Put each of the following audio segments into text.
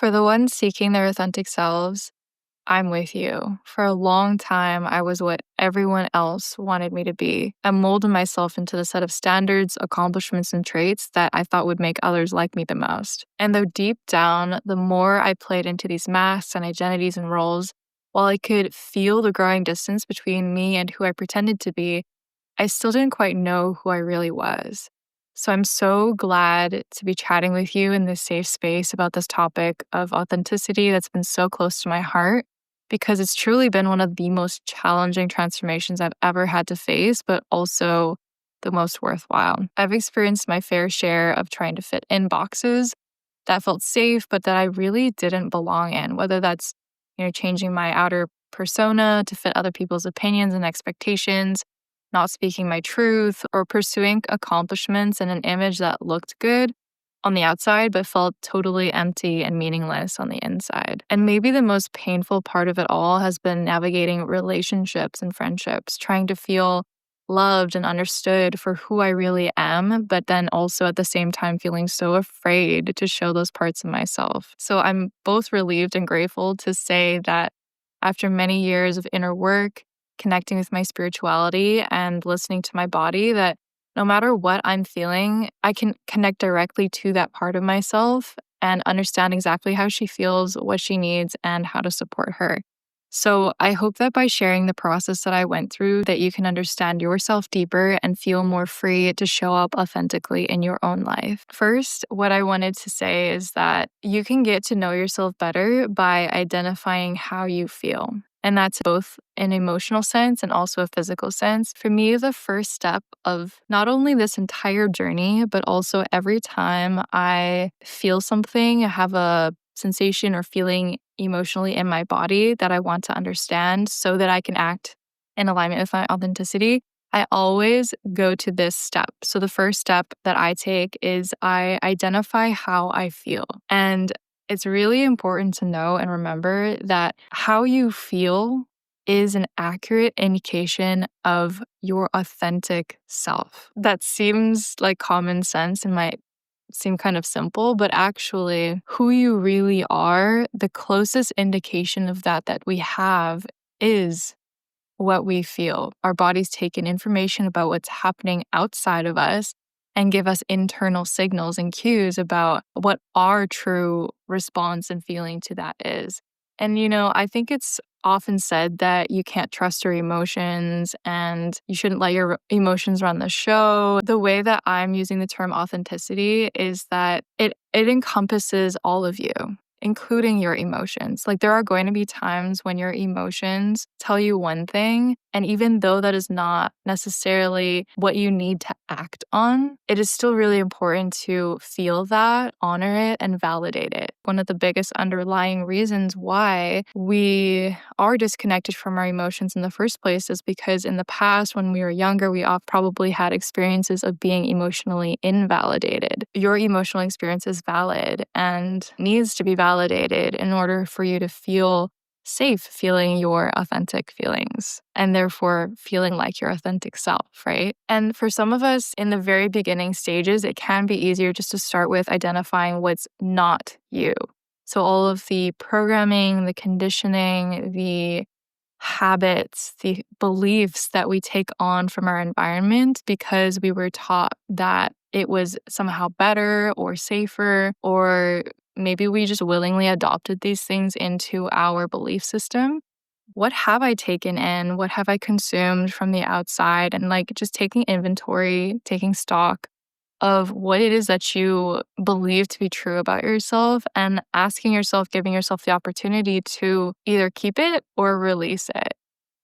For the ones seeking their authentic selves, I'm with you. For a long time, I was what everyone else wanted me to be. I molded myself into the set of standards, accomplishments, and traits that I thought would make others like me the most. And though deep down, the more I played into these masks and identities and roles, while I could feel the growing distance between me and who I pretended to be, I still didn't quite know who I really was. So I'm so glad to be chatting with you in this safe space about this topic of authenticity that's been so close to my heart, because it's truly been one of the most challenging transformations I've ever had to face, but also the most worthwhile. I've experienced my fair share of trying to fit in boxes that felt safe, but that I really didn't belong in, whether that's, changing my outer persona to fit other people's opinions and expectations, not speaking my truth, or pursuing accomplishments and an image that looked good on the outside but felt totally empty and meaningless on the inside. And maybe the most painful part of it all has been navigating relationships and friendships, trying to feel loved and understood for who I really am, but then also at the same time feeling so afraid to show those parts of myself. So I'm both relieved and grateful to say that after many years of inner work, connecting with my spirituality and listening to my body, that no matter what I'm feeling, I can connect directly to that part of myself and understand exactly how she feels, what she needs, and how to support her. So I hope that by sharing the process that I went through, that you can understand yourself deeper and feel more free to show up authentically in your own life. First, what I wanted to say is that you can get to know yourself better by identifying how you feel. And that's both an emotional sense and also a physical sense. For me, the first step of not only this entire journey, but also every time I feel something, I have a sensation or feeling emotionally in my body that I want to understand so that I can act in alignment with my authenticity, I always go to this step. So the first step that I take is I identify how I feel. And it's really important to know and remember that how you feel is an accurate indication of your authentic self. That seems like common sense and might seem kind of simple, but actually who you really are, the closest indication of that we have is what we feel. Our bodies take in information about what's happening outside of us and give us internal signals and cues about what our true response and feeling to that is. And, I think it's often said that you can't trust your emotions and you shouldn't let your emotions run the show. The way that I'm using the term authenticity is that it encompasses all of you, including your emotions. Like, there are going to be times when your emotions tell you one thing, and even though that is not necessarily what you need to act on, it is still really important to feel that, honor it, and validate it. One of the biggest underlying reasons why we are disconnected from our emotions in the first place is because in the past, when we were younger, we all probably had experiences of being emotionally invalidated. Your emotional experience is valid and needs to be validated in order for you to feel safe feeling your authentic feelings and therefore feeling like your authentic self, right? And for some of us in the very beginning stages, it can be easier just to start with identifying what's not you. So all of the programming, the conditioning, the habits, the beliefs that we take on from our environment because we were taught that it was somehow better or safer, or maybe we just willingly adopted these things into our belief system. What have I taken in? What have I consumed from the outside? And just taking inventory, taking stock of what it is that you believe to be true about yourself and asking yourself, giving yourself the opportunity to either keep it or release it.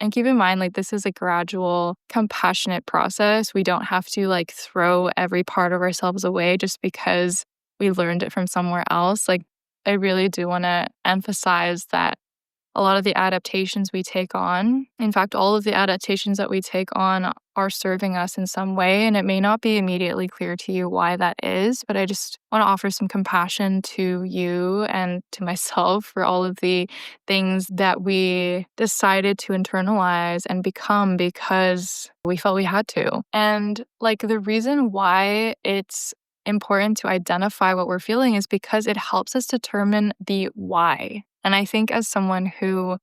And keep in mind, this is a gradual, compassionate process. We don't have to throw every part of ourselves away just because we learned it from somewhere else. I really do want to emphasize that a lot of the adaptations we take on, in fact, all of the adaptations that we take on are serving us in some way. And it may not be immediately clear to you why that is, but I just want to offer some compassion to you and to myself for all of the things that we decided to internalize and become because we felt we had to. And the reason why it's important to identify what we're feeling is because it helps us determine the why. And I think as someone who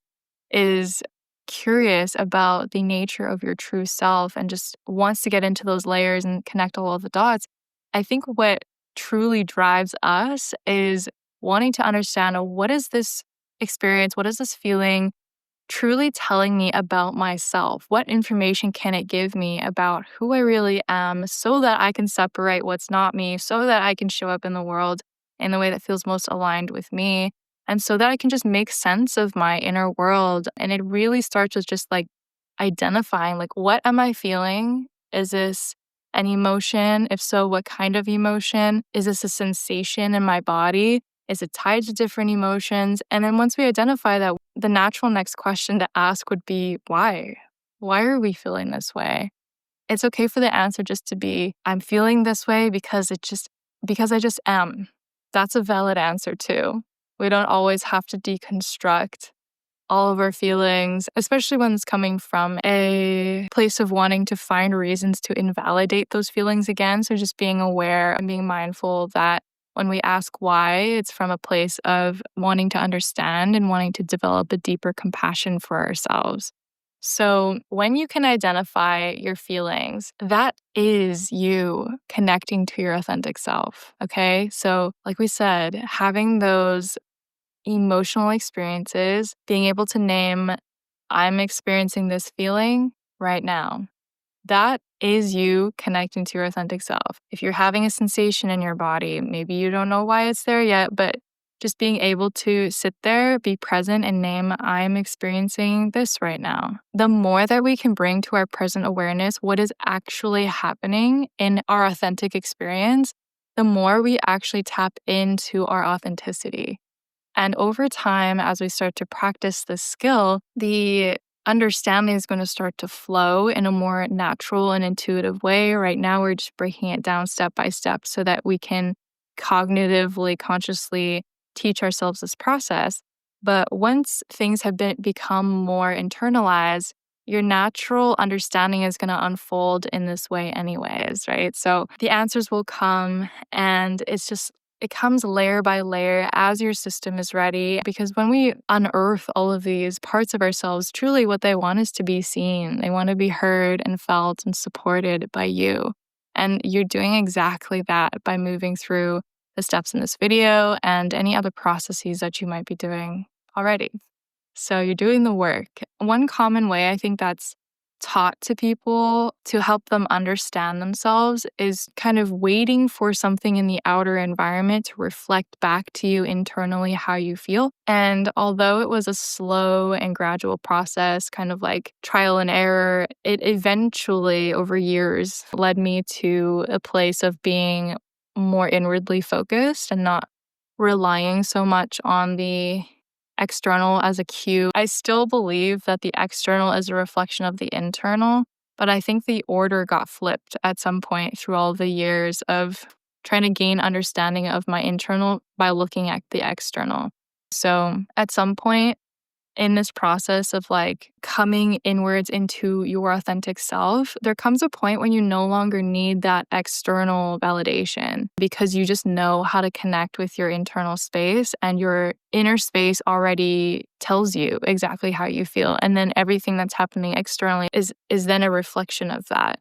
is curious about the nature of your true self and just wants to get into those layers and connect all of the dots, I think what truly drives us is wanting to understand what is this experience, what is this feeling truly telling me about myself? What information can it give me about who I really am so that I can separate what's not me, so that I can show up in the world in the way that feels most aligned with me, and so that I can just make sense of my inner world? And it really starts with just like identifying, like, what am I feeling? Is this an emotion? If so, what kind of emotion? Is this a sensation in my body? Is it tied to different emotions? And then once we identify that, the natural next question to ask would be, why? Why are we feeling this way? It's okay for the answer just to be, I'm feeling this way because I just am. That's a valid answer too. We don't always have to deconstruct all of our feelings, especially when it's coming from a place of wanting to find reasons to invalidate those feelings again. So just being aware and being mindful that when we ask why, it's from a place of wanting to understand and wanting to develop a deeper compassion for ourselves. So when you can identify your feelings, that is you connecting to your authentic self. Okay. So, like we said, having those emotional experiences, being able to name, I'm experiencing this feeling right now. That is you connecting to your authentic self. If you're having a sensation in your body, maybe you don't know why it's there yet, but just being able to sit there, be present, and name, I'm experiencing this right now. The more that we can bring to our present awareness what is actually happening in our authentic experience, the more we actually tap into our authenticity. And over time, as we start to practice this skill, the understanding is going to start to flow in a more natural and intuitive way. Right now, we're just breaking it down step by step so that we can cognitively, consciously teach ourselves this process. But once things have become more internalized, your natural understanding is going to unfold in this way anyways, right? So the answers will come, and it comes layer by layer as your system is ready. Because when we unearth all of these parts of ourselves, truly what they want is to be seen. They want to be heard and felt and supported by you. And you're doing exactly that by moving through the steps in this video and any other processes that you might be doing already. So you're doing the work. One common way I think that's taught to people to help them understand themselves is kind of waiting for something in the outer environment to reflect back to you internally how you feel. And although it was a slow and gradual process, kind of like trial and error, it eventually over years led me to a place of being more inwardly focused and not relying so much on the external as a cue. I still believe that the external is a reflection of the internal, but I think the order got flipped at some point through all the years of trying to gain understanding of my internal by looking at the external. So at some point in this process of like coming inwards into your authentic self, there comes a point when you no longer need that external validation because you just know how to connect with your internal space, and your inner space already tells you exactly how you feel. And then everything that's happening externally is then a reflection of that.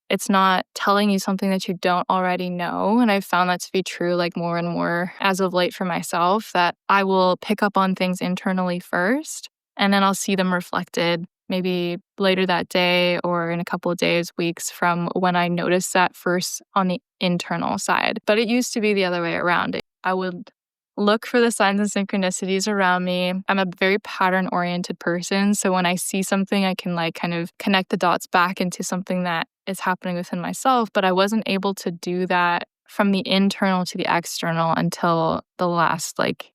It's not telling you something that you don't already know. And I've found that to be true like more and more as of late for myself, that I will pick up on things internally first, and then I'll see them reflected maybe later that day or in a couple of days, weeks from when I noticed that first on the internal side. But it used to be the other way around. I would look for the signs and synchronicities around me. I'm a very pattern-oriented person. So when I see something, I can like kind of connect the dots back into something that is happening within myself. But I wasn't able to do that from the internal to the external until the last like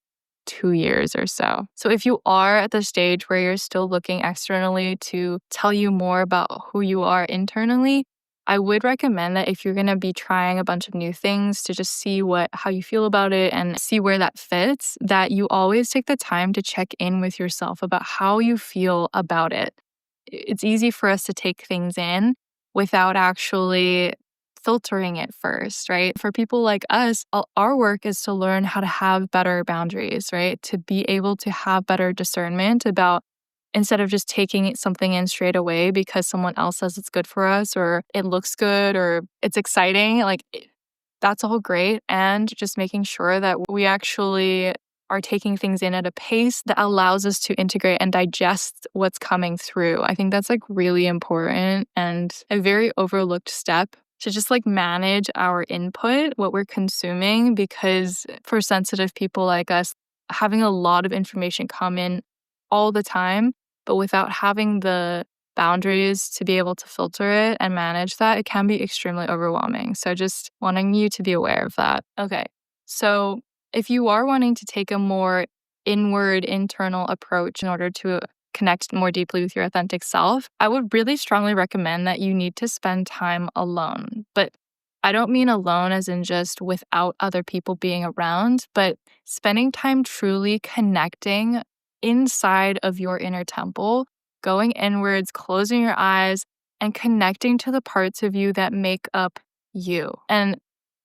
2 years or so. So if you are at the stage where you're still looking externally to tell you more about who you are internally, I would recommend that if you're going to be trying a bunch of new things to just see how you feel about it and see where that fits, that you always take the time to check in with yourself about how you feel about it. It's easy for us to take things in without actually filtering it first, right? For people like us, our work is to learn how to have better boundaries, right? To be able to have better discernment about, instead of just taking something in straight away because someone else says it's good for us or it looks good or it's exciting, that's all great. And just making sure that we actually are taking things in at a pace that allows us to integrate and digest what's coming through. I think that's really important and a very overlooked step to just manage our input, what we're consuming, because for sensitive people like us, having a lot of information come in all the time, but without having the boundaries to be able to filter it and manage that, it can be extremely overwhelming. So just wanting you to be aware of that. Okay. So if you are wanting to take a more inward, internal approach in order to connect more deeply with your authentic self, I would really strongly recommend that you need to spend time alone. But I don't mean alone as in just without other people being around, but spending time truly connecting inside of your inner temple, going inwards, closing your eyes, and connecting to the parts of you that make up you. And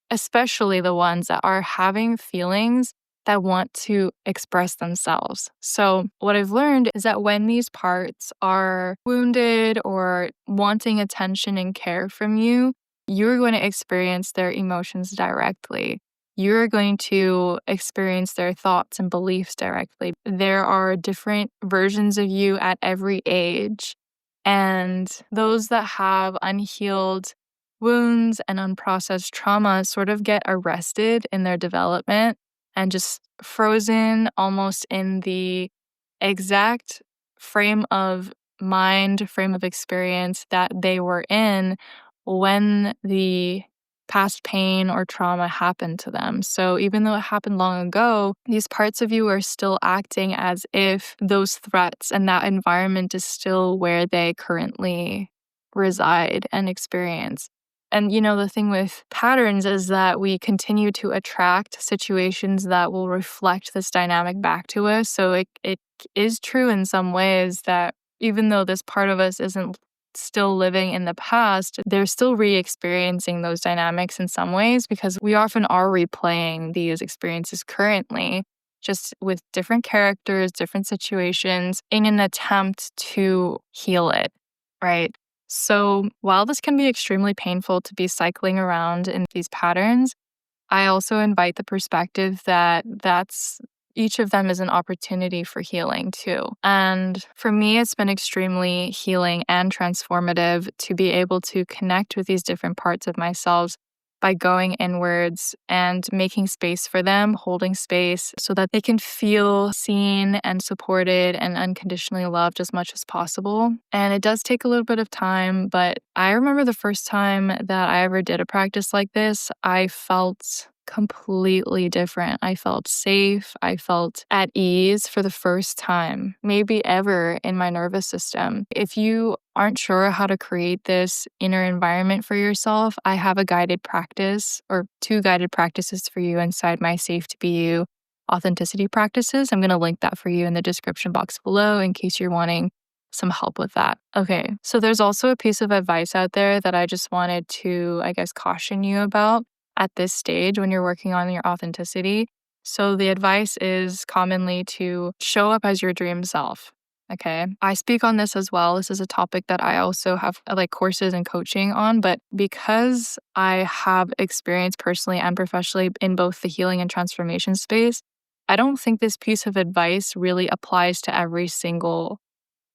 especially the ones that are having feelings that want to express themselves. So, what I've learned is that when these parts are wounded or wanting attention and care from you, you're going to experience their emotions directly. You're going to experience their thoughts and beliefs directly. There are different versions of you at every age. And those that have unhealed wounds and unprocessed trauma sort of get arrested in their development and just frozen almost in the exact frame of mind, frame of experience that they were in when the past pain or trauma happened to them. So even though it happened long ago, these parts of you are still acting as if those threats and that environment is still where they currently reside and experience. And the thing with patterns is that we continue to attract situations that will reflect this dynamic back to us. So it is true in some ways that even though this part of us isn't still living in the past, they're still re-experiencing those dynamics in some ways because we often are replaying these experiences currently, just with different characters, different situations, in an attempt to heal it, right? So while this can be extremely painful to be cycling around in these patterns, I also invite the perspective that each of them is an opportunity for healing too. And for me, it's been extremely healing and transformative to be able to connect with these different parts of myself by going inwards and making space for them, holding space so that they can feel seen and supported and unconditionally loved as much as possible. And it does take a little bit of time, but I remember the first time that I ever did a practice like this, I felt completely different. I felt safe. I felt at ease for the first time, maybe ever in my nervous system. If you aren't sure how to create this inner environment for yourself, I have a guided practice or 2 guided practices for you inside my Safe to Be You authenticity practices. I'm going to link that for you in the description box below in case you're wanting some help with that. Okay, so there's also a piece of advice out there that I just wanted to, caution you about at this stage when you're working on your authenticity. So the advice is commonly to show up as your dream self. Okay. I speak on this as well. This is a topic that I also have courses and coaching on, but because I have experience personally and professionally in both the healing and transformation space, I don't think this piece of advice really applies to every single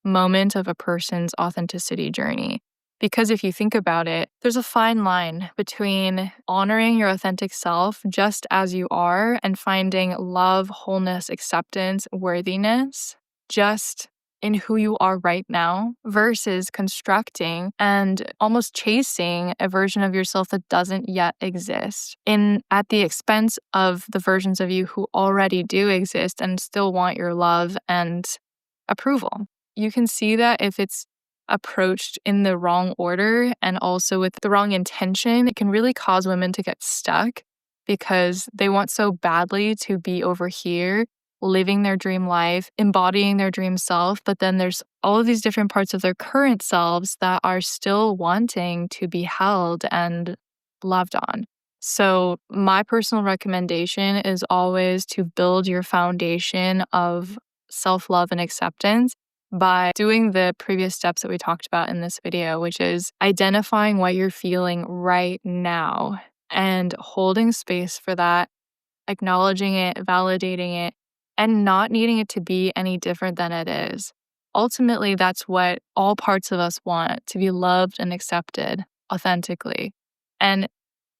moment of a person's authenticity journey. Because if you think about it, there's a fine line between honoring your authentic self just as you are and finding love, wholeness, acceptance, worthiness just in who you are right now versus constructing and almost chasing a version of yourself that doesn't yet exist at the expense of the versions of you who already do exist and still want your love and approval. You can see that if it's approached in the wrong order and also with the wrong intention, it can really cause women to get stuck because they want so badly to be over here, living their dream life, embodying their dream self. But then there's all of these different parts of their current selves that are still wanting to be held and loved on. So, my personal recommendation is always to build your foundation of self love and acceptance by doing the previous steps that we talked about in this video, which is identifying what you're feeling right now and holding space for that, acknowledging it, validating it, and not needing it to be any different than it is. Ultimately, that's what all parts of us want, to be loved and accepted authentically. And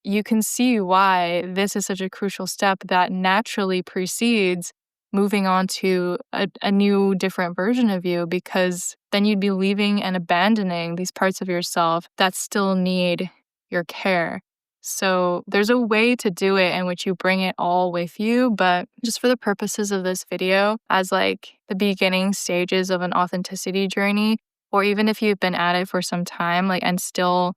you can see why this is such a crucial step that naturally precedes moving on to a new, different version of you, because then you'd be leaving and abandoning these parts of yourself that still need your care. So there's a way to do it in which you bring it all with you, but just for the purposes of this video, as like the beginning stages of an authenticity journey, or even if you've been at it for some time, like, and still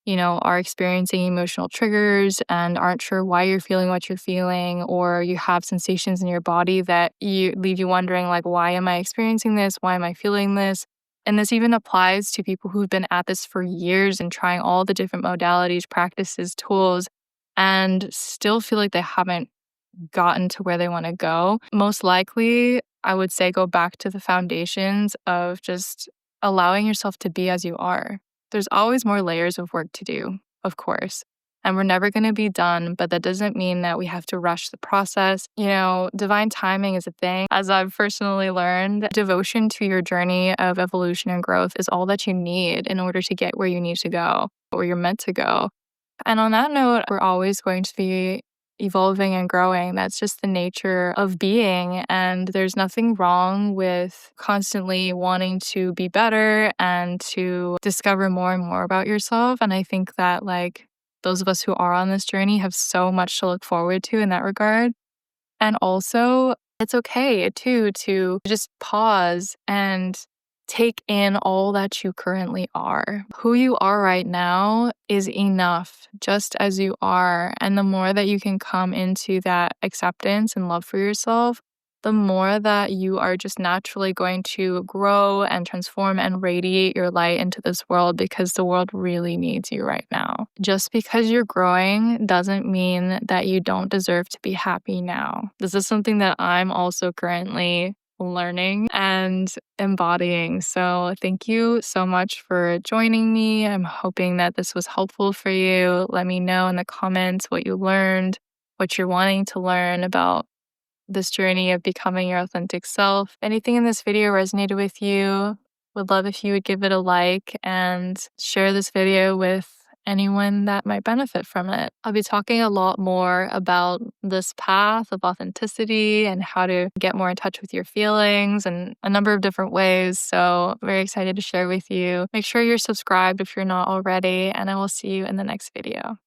are experiencing emotional triggers and aren't sure why you're feeling what you're feeling, or you have sensations in your body that you leave you wondering, like, why am I experiencing this? Why am I feeling this? And this even applies to people who've been at this for years and trying all the different modalities, practices, tools, and still feel like they haven't gotten to where they want to go. Most likely, I would say go back to the foundations of just allowing yourself to be as you are. There's always more layers of work to do, of course, and we're never going to be done, but that doesn't mean that we have to rush the process. Divine timing is a thing. As I've personally learned, devotion to your journey of evolution and growth is all that you need in order to get where you need to go, where you're meant to go. And on that note, we're always going to be evolving and growing. That's just the nature of being. And there's nothing wrong with constantly wanting to be better and to discover more and more about yourself. And I think that, like, those of us who are on this journey have so much to look forward to in that regard. And also, it's okay too to just pause and take in all that you currently are. Who you are right now is enough, just as you are. And the more that you can come into that acceptance and love for yourself, the more that you are just naturally going to grow and transform and radiate your light into this world, because the world really needs you right now. Just because you're growing doesn't mean that you don't deserve to be happy now. This is something that I'm also currently learning and embodying. So thank you so much for joining me. I'm hoping that this was helpful for you. Let me know in the comments what you learned, what you're wanting to learn about this journey of becoming your authentic self. If anything in this video resonated with you, would love if you would give it a like and share this video with anyone that might benefit from it. I'll be talking a lot more about this path of authenticity and how to get more in touch with your feelings and a number of different ways. So very excited to share with you. Make sure you're subscribed if you're not already, and I will see you in the next video.